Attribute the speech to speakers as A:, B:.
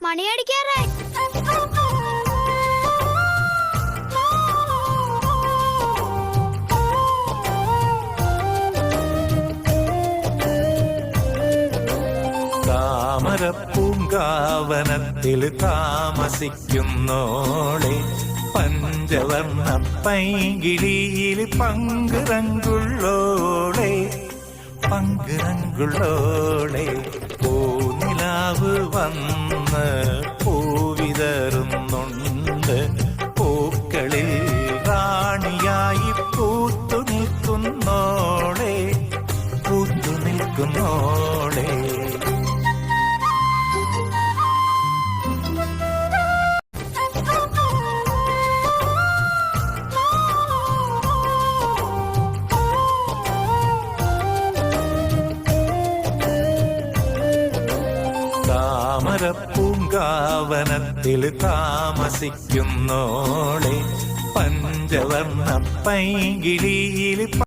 A: മണിയടിക്കാറായി.
B: താമരപ്പൂങ്കാവനത്തിൽ താമസിക്കുന്നോളെ, പഞ്ചവർണ്ണ പൈങ്കിളിയിൽ പങ്കുറങ്കുള്ളോളെ, പങ്കുറങ്കുള്ളോളെ. പൂനിലാവ് വന്ന് പൂവിതറുന്നുണ്ട്, പൂക്കളിൽ റാണിയായി പൂത്തു നിൽക്കുന്നോളെ, പൂത്തു നിൽക്കുന്നോളെ. താമരപ്പൂങ്കാവനത്തിൽ താമസിക്കുന്നോളെ, പഞ്ചവർണ്ണ പൈങ്കിളിയിൽ